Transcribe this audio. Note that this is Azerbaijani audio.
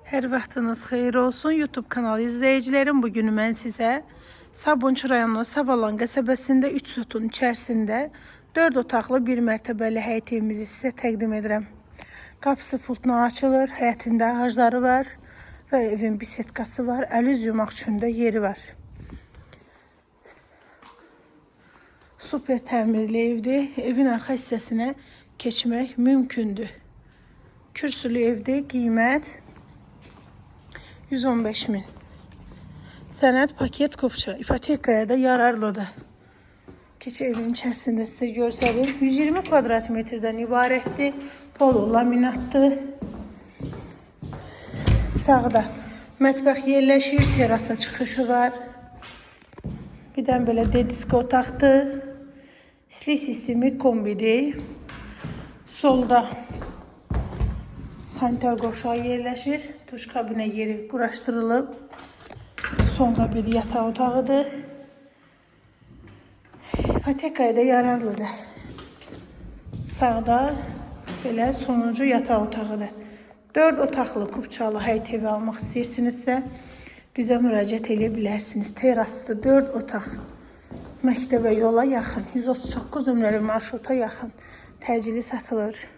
Hər vaxtınız xeyir olsun YouTube kanalı izləyicilərim. Bugün mən sizə Sabunçu rayonunun Savalan qəsəbəsində 3 sütun içərisində 4 otaqlı 1 mərtəbəli həyət evimizi sizə təqdim edirəm. Qapısı pultla açılır, həyətində ağacları var və evin bisetkası var. Əl-üz yumaq üçün də yeri var. Super təmirli evdir. Evin arxa hissəsinə keçmək mümkündür. Kürsülü evdir, qiymət 115.000. Sənəd paket kupça, ipotekaya da yararlıdır. Keçi evin içərisində sizə göstərir. 120 kvadrat metrdən ibarətdir. Polo laminatdır. Sağda mətbəx yerləşir, terasa çıxışı var. Bir dən belə dedisko otaqdır. İstilik sistemi kombidir. Solda sanitar qovşağı yerləşir. Duş kabinə yeri quraşdırılıb. Solda bir yataq otağıdır. İpotekaya da yararlıdır. Sağda belə sonuncu yataq otağıdır. 4 otaqlı kupçalı həyət evi almaq istəyirsinizsə bizə müraciət edə bilərsiniz. Teraslı 4 otaq. Məktəbə yola yaxın. 139 nömrəli marşruta yaxın. Təcili satılır.